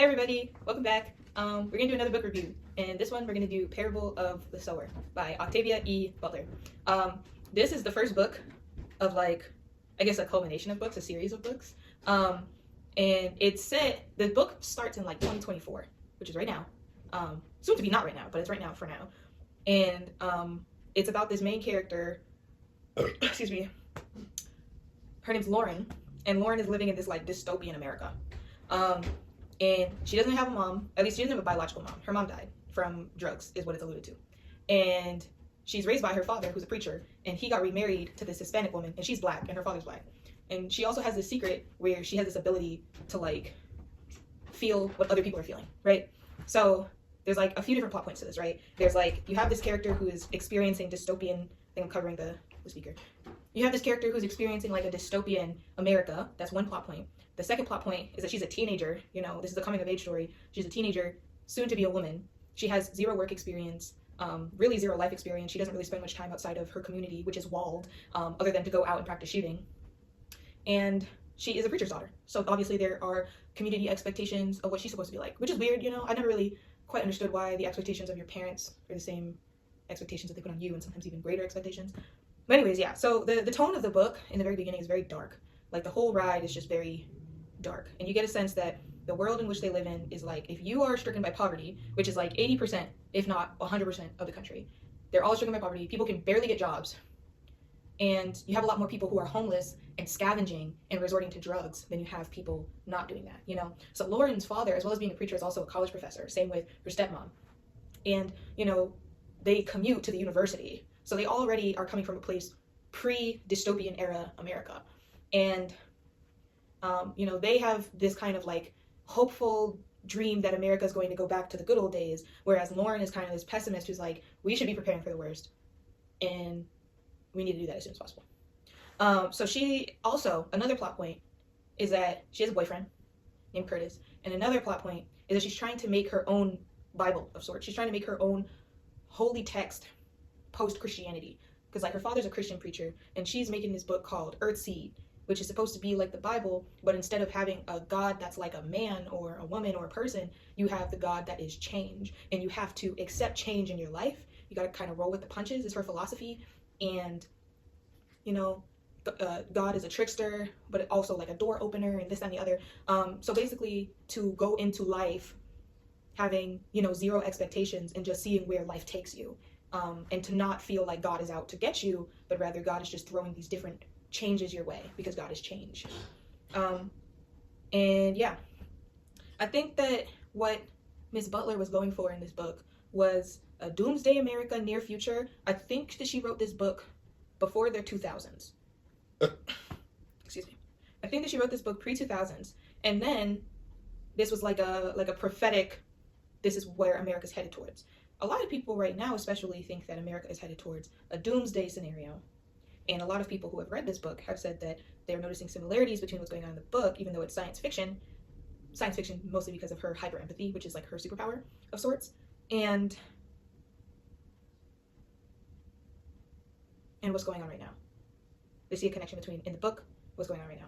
Hi everybody, welcome back. We're gonna do another book review, and this one we're gonna do Parable of the Sower by Octavia E. Butler. This is the first book of I guess a culmination of books, a series of books. And it's set, the book starts in 2024, which is right now. Soon to be not right now, but it's right now for now. And it's about this main character, excuse me, her name's Lauren, and Lauren is living in this dystopian America. And she doesn't have a mom, at least she doesn't have a biological mom. Her mom died from drugs, is what it's alluded to. And she's raised by her father, who's a preacher, and he got remarried to this Hispanic woman, and she's black, and her father's black. And she also has this secret where she has this ability to feel what other people are feeling, right? So there's a few different plot points to this, right? There's you have this character who is experiencing dystopian, I think I'm covering the speaker. You have this character who's experiencing a dystopian America. That's one plot point. The second plot point is that she's a teenager. This is a coming of age story. She's a teenager, soon to be a woman. She has zero work experience, really zero life experience. She doesn't really spend much time outside of her community, which is walled, other than to go out and practice shooting. And she is a preacher's daughter. So obviously there are community expectations of what she's supposed to be like, which is weird, I never really quite understood why the expectations of your parents are the same expectations that they put on you, and sometimes even greater expectations. But anyways, yeah, so the tone of the book in the very beginning is very dark. The whole ride is just very dark. And you get a sense that the world in which they live in is if you are stricken by poverty, which is 80%, if not 100% of the country, they're all stricken by poverty. People can barely get jobs. And you have a lot more people who are homeless and scavenging and resorting to drugs than you have people not doing that, So Lauren's father, as well as being a preacher, is also a college professor, same with her stepmom. And, they commute to the university. So they already are coming from a place pre-dystopian era America. And, they have this kind of hopeful dream that America is going to go back to the good old days, whereas Lauren is kind of this pessimist who's we should be preparing for the worst, and we need to do that as soon as possible. So she also, another plot point is that she has a boyfriend named Curtis, and another plot point is that she's trying to make her own Bible of sorts. She's trying to make her own holy text post-Christianity, because her father's a Christian preacher, and she's making this book called Earthseed, which is supposed to be like the Bible, but instead of having a God that's like a man or a woman or a person, you have the God that is change, and you have to accept change in your life. You got to kind of roll with the punches, is her philosophy. And God is a trickster, but also a door opener, and this and the other. So basically, to go into life having zero expectations and just seeing where life takes you, and to not feel like God is out to get you, but rather God is just throwing these different changes your way, because God is change. And yeah, I think that what Miss Butler was going for in this book was a doomsday America near future. I think that she wrote this book before the 2000s. Excuse me. I think that she wrote this book pre-2000s, and then this was like a prophetic, this is where America's headed towards. A lot of people right now especially think that America is headed towards a doomsday scenario. And a lot of people who have read this book have said that they're noticing similarities between what's going on in the book, even though it's science fiction mostly because of her hyper empathy, which is her superpower of sorts, and what's going on right now. They see a connection between, in the book, what's going on right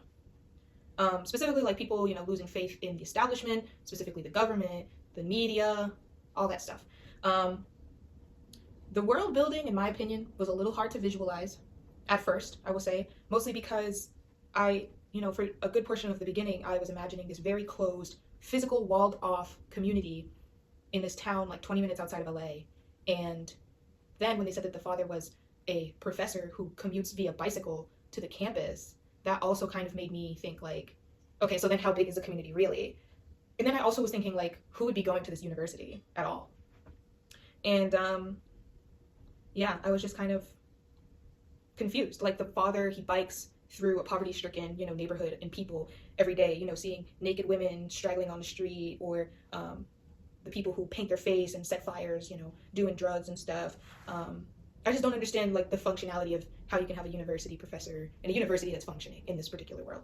now. Specifically people, losing faith in the establishment, specifically the government, the media, all that stuff. The world building, in my opinion, was a little hard to visualize at first, I will say, mostly because for a good portion of the beginning, I was imagining this very closed, physical, walled off community in this town 20 minutes outside of LA. And then when they said that the father was a professor who commutes via bicycle to the campus, that also kind of made me think okay, so then how big is the community really? And then I also was thinking who would be going to this university at all? And yeah, I was just kind of confused. The father, he bikes through a poverty-stricken, neighborhood and people every day, seeing naked women straggling on the street, or the people who paint their face and set fires, doing drugs and stuff. I just don't understand the functionality of how you can have a university professor and a university that's functioning in this particular world.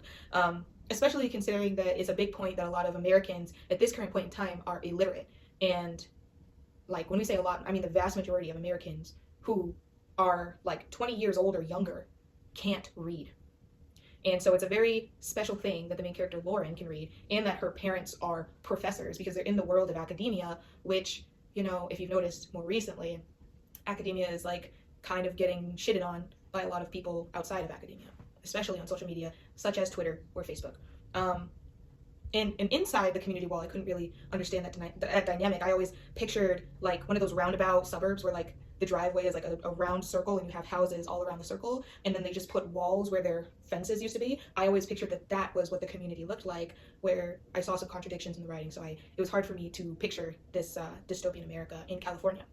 Especially considering that it's a big point that a lot of Americans at this current point in time are illiterate. And when we say a lot, I mean the vast majority of Americans who are 20 years old or younger can't read. And so it's a very special thing that the main character Lauren can read, and that her parents are professors, because they're in the world of academia, which, you know, if you've noticed more recently, academia is like kind of getting shitted on by a lot of people outside of academia, especially on social media such as Twitter or Facebook. And inside the community wall, I couldn't really understand that dynamic. I always pictured like one of those roundabout suburbs where like the driveway is like a round circle and you have houses all around the circle, and then they just put walls where their fences used to be. I always pictured that was what the community looked like, where I saw some contradictions in the writing, so it was hard for me to picture this dystopian America in California.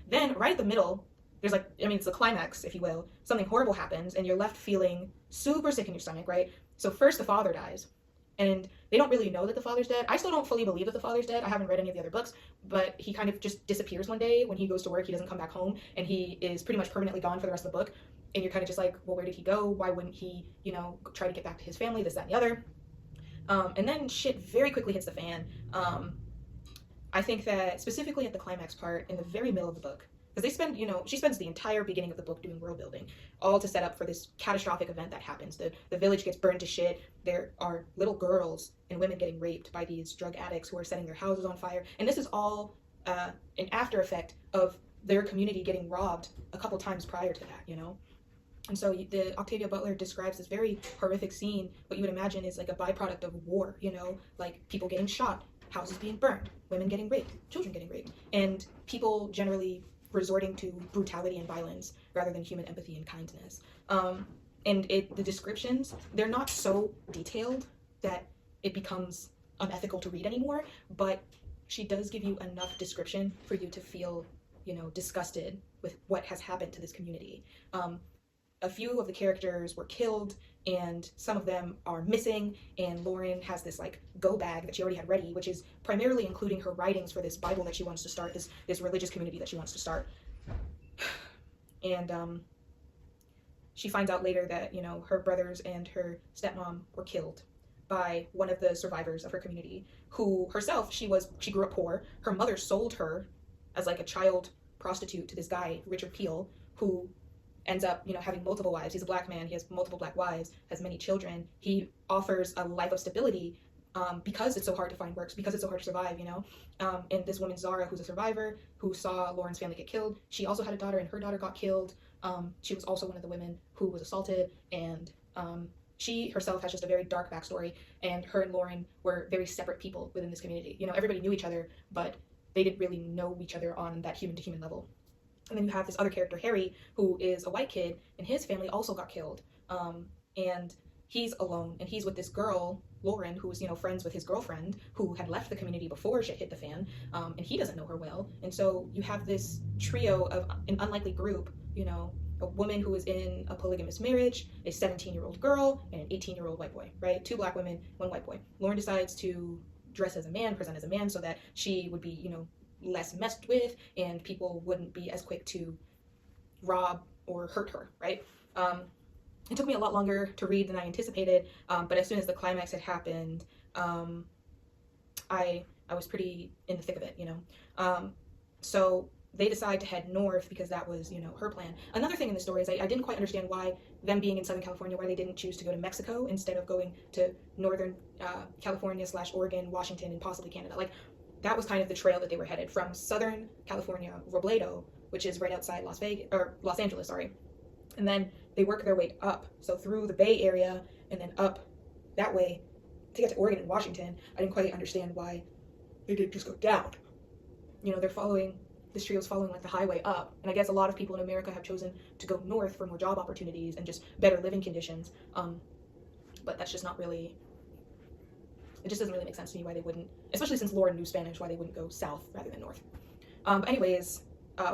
Then right at the middle, there's like, I mean, it's the climax, if you will. Something horrible happens and you're left feeling super sick in your stomach, right? So first the father dies, and they don't really know that the father's dead. I still don't fully believe that the father's dead. I haven't read any of the other books, but he kind of just disappears one day when he goes to work. He doesn't come back home, and he is pretty much permanently gone for the rest of the book. And you're kind of just like, well, where did he go? Why wouldn't he, you know, try to get back to his family, this, that, and the other? And then shit very quickly hits the fan. I think that specifically at the climax part, in the very middle of the book, because she spends the entire beginning of the book doing world building, all to set up for this catastrophic event that happens. The village gets burned to shit. There are little girls and women getting raped by these drug addicts who are setting their houses on fire. And this is all an after effect of their community getting robbed a couple times prior to that, you know? And so the Octavia Butler describes this very horrific scene. What you would imagine is like a byproduct of war, you know? Like people getting shot, houses being burned, women getting raped, children getting raped, and people generally resorting to brutality and violence rather than human empathy and kindness. And the descriptions, they're not so detailed that it becomes unethical to read anymore, but she does give you enough description for you to feel, you know, disgusted with what has happened to this community. A few of the characters were killed, and some of them are missing, and Lauren has this like go bag that she already had ready, which is primarily including her writings for this Bible that she wants to start, this religious community that she wants to start. And she finds out later that, you know, her brothers and her stepmom were killed by one of the survivors of her community, who herself, she grew up poor. Her mother sold her as like a child prostitute to this guy, Richard Peel, who ends up, you know, having multiple wives. He's a black man. He has multiple black wives, has many children. He offers a life of stability because it's so hard to find work, because it's so hard to survive, you know. And this woman, Zara, who's a survivor, who saw Lauren's family get killed, she also had a daughter, and her daughter got killed. She was also one of the women who was assaulted, and she herself has just a very dark backstory, and her and Lauren were very separate people within this community. You know, everybody knew each other, but they didn't really know each other on that human-to-human level. And then you have this other character, Harry, who is a white kid, and his family also got killed. And he's alone, and he's with this girl, Lauren, who was, you know, friends with his girlfriend, who had left the community before shit hit the fan, and he doesn't know her well. And so you have this trio of an unlikely group, you know, a woman who is in a polygamous marriage, a 17-year-old girl, and an 18-year-old white boy, right? 2 black women, 1 white boy. Lauren decides to dress as a man, present as a man, so that she would be, you know, less messed with, and people wouldn't be as quick to rob or hurt her, right? It took me a lot longer to read than I anticipated, but as soon as the climax had happened, I was pretty in the thick of it, you know? So they decide to head north because that was, you know, her plan. Another thing in the story is I didn't quite understand why them being in Southern California, why they didn't choose to go to Mexico instead of going to Northern California / Oregon, Washington, and possibly Canada. Like, that was kind of the trail that they were headed from Southern California, Robledo, which is right outside Los Angeles, sorry. And then they work their way up. So through the Bay Area and then up that way to get to Oregon and Washington. I didn't quite understand why they didn't just go down. You know, this trio's following like the highway up. And I guess a lot of people in America have chosen to go north for more job opportunities and just better living conditions. But that's just not really, it just doesn't really make sense to me why they wouldn't, especially since Lauren knew Spanish, why they wouldn't go south rather than north. But anyways,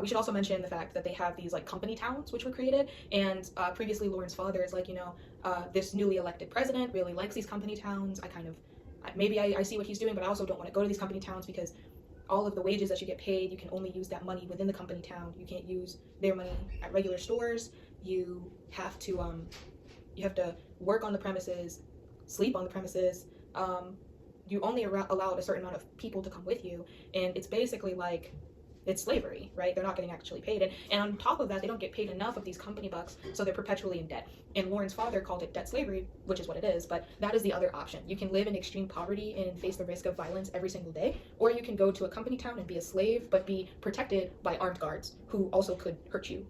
we should also mention the fact that they have these like company towns which were created, and previously Lauren's father is like, you know, this newly elected president really likes these company towns. Maybe I see what he's doing, but I also don't want to go to these company towns because all of the wages that you get paid, you can only use that money within the company town. You can't use their money at regular stores. You have to work on the premises, sleep on the premises. You only allowed a certain amount of people to come with you, and it's basically like it's slavery, right? They're not getting actually paid. And on top of that, they don't get paid enough of these company bucks, so they're perpetually in debt. And Lauren's father called it debt slavery, which is what it is, but that is the other option. You can live in extreme poverty and face the risk of violence every single day, or you can go to a company town and be a slave, but be protected by armed guards who also could hurt you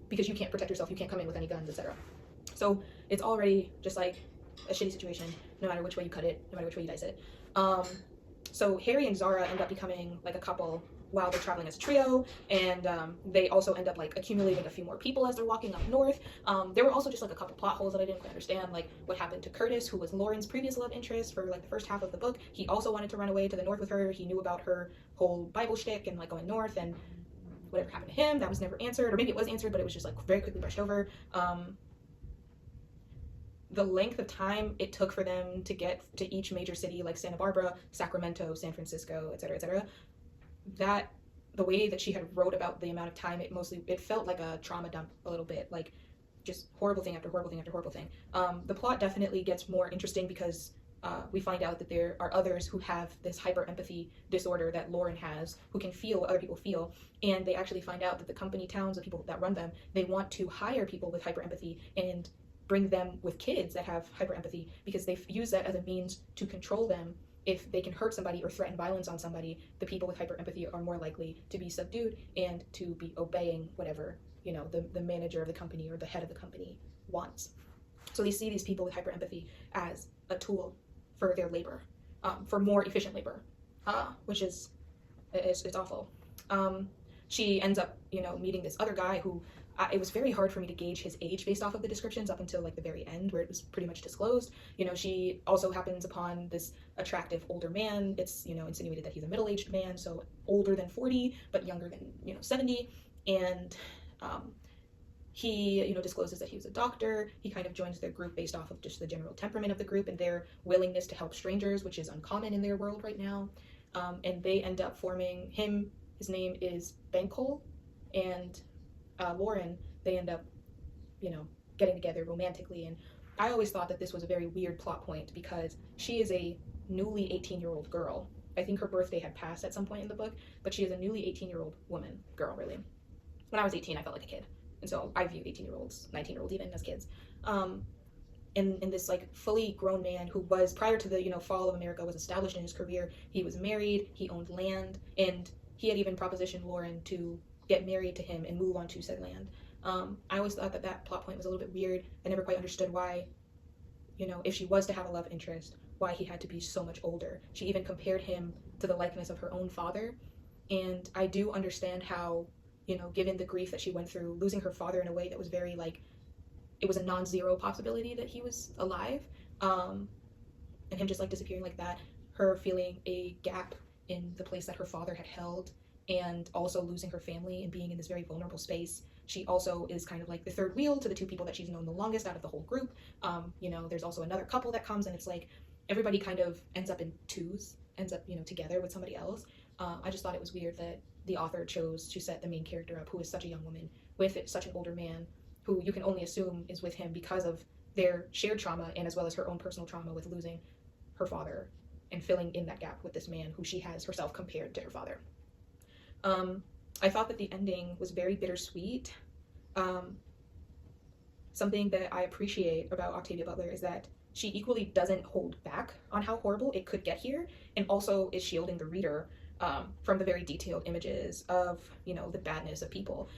because you can't protect yourself, you can't come in with any guns, etc. So it's already just like a shitty situation, no matter which way you cut it, no matter which way you dice it. So Harry and Zara end up becoming like a couple while they're traveling as a trio, and they also end up like accumulating a few more people as they're walking up north. There were also just like a couple plot holes that I didn't quite understand, like what happened to Curtis, who was Lauren's previous love interest for like the first half of the book. He also wanted to run away to the north with her. He knew about her whole Bible shtick and like going north, and whatever happened to him, that was never answered, or maybe it was answered, but it was just like very quickly brushed over. The length of time it took for them to get to each major city like Santa Barbara, Sacramento, San Francisco, etc., that the way that she had wrote about the amount of time, it felt like a trauma dump a little bit, like just horrible thing after horrible thing after horrible thing. The plot definitely gets more interesting because we find out that there are others who have this hyper empathy disorder that Lauren has, who can feel what other people feel, and they actually find out that the company towns, the people that run them, they want to hire people with hyper empathy and bring them with kids that have hyper empathy because they use that as a means to control them. If they can hurt somebody or threaten violence on somebody, the people with hyper empathy are more likely to be subdued and to be obeying whatever, you know, the manager of the company or the head of the company wants. So they see these people with hyper empathy as a tool for their labor, for more efficient labor, which is it's awful. She ends up, you know, meeting this other guy who it was very hard for me to gauge his age based off of the descriptions up until like the very end where it was pretty much disclosed. You know, she also happens upon this attractive older man. It's, you know, insinuated that he's a middle-aged man, so older than 40 but younger than, you know, 70, and he, you know, discloses that he was a doctor. He kind of joins their group based off of just the general temperament of the group and their willingness to help strangers, which is uncommon in their world right now. And they end up forming him. His name is Bankole, and Lauren, they end up, you know, getting together romantically. And I always thought that this was a very weird plot point because she is a newly 18-year-old girl. I think her birthday had passed at some point in the book, but she is a newly 18-year-old girl, really. When I was 18, I felt like a kid. And so I view 18-year-olds, 19-year-olds even, as kids. And this like fully grown man who was, prior to the, you know, fall of America, was established in his career. He was married, he owned land, and he had even propositioned Lauren to get married to him and move on to said land. I always thought that that plot point was a little bit weird. I never quite understood why, you know, if she was to have a love interest, why he had to be so much older. She even compared him to the likeness of her own father. And I do understand how, you know, given the grief that she went through, losing her father in a way that was very like, it was a non-zero possibility that he was alive, and him just like disappearing like that, her feeling a gap in the place that her father had held, and also losing her family and being in this very vulnerable space. She also is kind of like the third wheel to the two people that she's known the longest out of the whole group. You know, there's also another couple that comes, and it's like everybody kind of ends up in twos, ends up, you know, together with somebody else. I just thought it was weird that the author chose to set the main character up, who is such a young woman, with such an older man, who you can only assume is with him because of their shared trauma and as well as her own personal trauma with losing her father and filling in that gap with this man who she has herself compared to her father. I thought that the ending was very bittersweet. Something that I appreciate about Octavia Butler is that she equally doesn't hold back on how horrible it could get here, and also is shielding the reader from the very detailed images of, you know, the badness of people.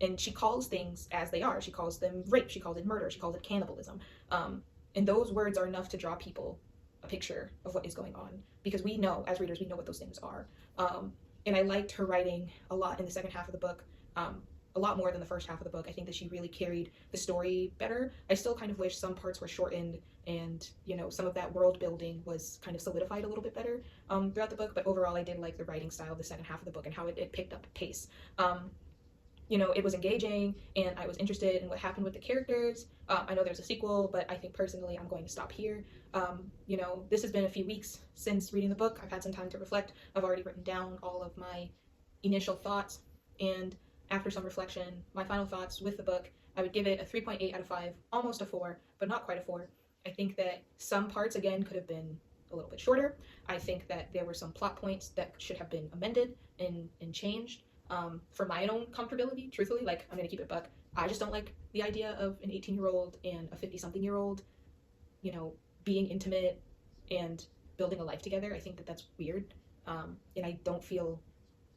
And she calls things as they are. She calls them rape, she calls it murder, she calls it cannibalism. And those words are enough to draw people a picture of what is going on, because we know, as readers, we know what those things are. And I liked her writing a lot in the second half of the book, a lot more than the first half of the book. I think that she really carried the story better. I still kind of wish some parts were shortened and, you know, some of that world building was kind of solidified a little bit better throughout the book. But overall, I did like the writing style of the second half of the book and how it picked up pace. You know, it was engaging, and I was interested in what happened with the characters. I know there's a sequel, but I think personally I'm going to stop here. You know, this has been a few weeks since reading the book. I've had some time to reflect. I've already written down all of my initial thoughts, and after some reflection, my final thoughts with the book, I would give it a 3.8 out of 5, almost a 4, but not quite a 4. I think that some parts, again, could have been a little bit shorter. I think that there were some plot points that should have been amended and changed. For my own comfortability, truthfully, like, I'm gonna keep it buck. I just don't like the idea of an 18-year-old and a 50-something-year-old, you know, being intimate and building a life together. I think that that's weird. And I don't feel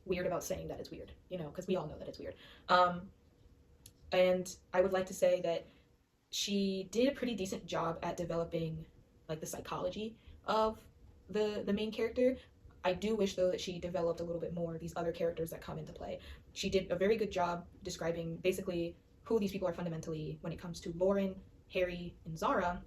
weird about saying that it's weird, you know, because we all know that it's weird. And I would like to say that she did a pretty decent job at developing like the psychology of the main character. I do wish though that she developed a little bit more these other characters that come into play. She did a very good job describing basically who these people are fundamentally when it comes to Lauren, Harry, and Zara.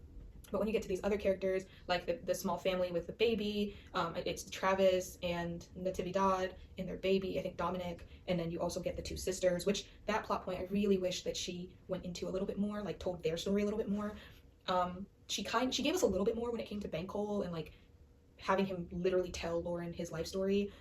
But when you get to these other characters, like the small family with the baby, it's Travis and Natividad and their baby, I think Dominic, and then you also get the two sisters, which that plot point I really wish that she went into a little bit more, like told their story a little bit more. She gave us a little bit more when it came to Bankole and like having him literally tell Lauren his life story.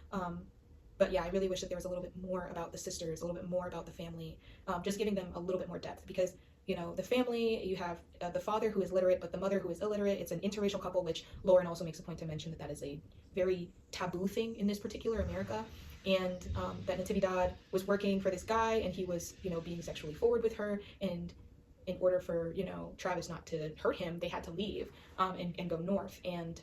But yeah, I really wish that there was a little bit more about the sisters, a little bit more about the family, just giving them a little bit more depth because, you know, the family, you have the father who is literate, but the mother who is illiterate. It's an interracial couple, which Lauren also makes a point to mention that that is a very taboo thing in this particular America. And that Natividad was working for this guy and he was, you know, being sexually forward with her. And in order for, you know, Travis not to hurt him, they had to leave and go north. And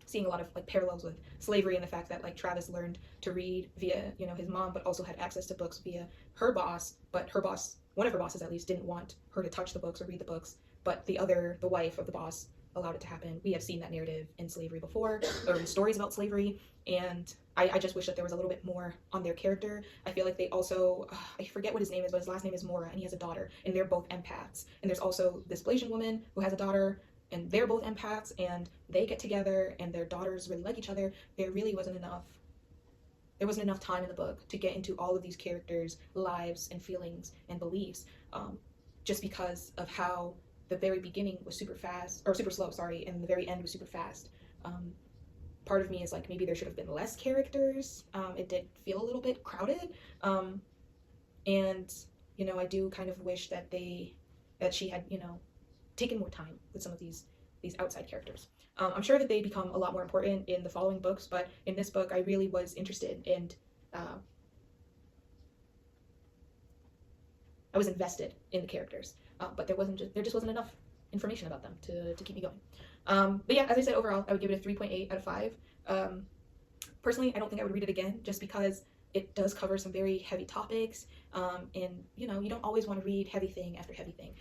seeing a lot of like parallels with slavery and the fact that like Travis learned to read via, you know, his mom, but also had access to books via her boss, but her boss, one of her bosses at least, didn't want her to touch the books or read the books, but the wife of the boss allowed it to happen. We have seen that narrative in slavery before, or in stories about slavery, and I just wish that there was a little bit more on their character. I feel like they also, I forget what his name is, but his last name is Mora, and he has a daughter, and they're both empaths. And there's also this Blasian woman who has a daughter, and they're both empaths, and they get together, and their daughters really like each other. There wasn't enough time in the book to get into all of these characters' lives and feelings and beliefs, just because of how the very beginning was super slow, and the very end was super fast. Part of me is like, maybe there should have been less characters. It did feel a little bit crowded. And, you know, I do kind of wish that she had, you know, taken more time with some of these outside characters. I'm sure that they become a lot more important in the following books, but in this book I really was interested and I was invested in the characters, but there just wasn't enough information about them to keep me going. But yeah, as I said, overall I would give it a 3.8 out of 5. Personally, I don't think I would read it again just because it does cover some very heavy topics, and you know, you don't always want to read heavy thing after heavy thing.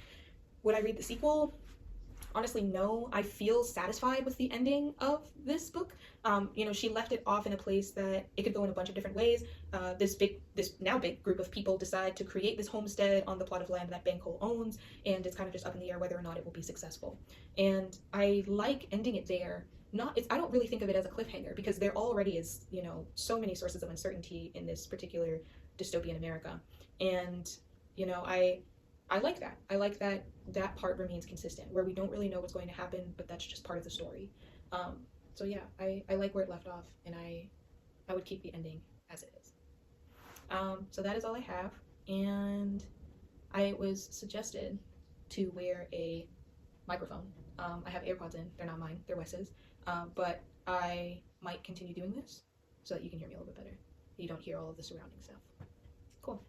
Would I read the sequel? Honestly, no. I feel satisfied with the ending of this book. You know, she left it off in a place that it could go in a bunch of different ways. This now big group of people decide to create this homestead on the plot of land that Bankole owns, and it's kind of just up in the air whether or not it will be successful. And I like ending it there. I don't really think of it as a cliffhanger because there already is, you know, so many sources of uncertainty in this particular dystopian America. And, you know, I like that. I like that part remains consistent, where we don't really know what's going to happen, but that's just part of the story. So yeah, I like where it left off, and I would keep the ending as it is. So that is all I have, and I was suggested to wear a microphone. I have AirPods in. They're not mine. They're Wes's. But I might continue doing this so that you can hear me a little bit better. You don't hear all of the surrounding stuff. Cool.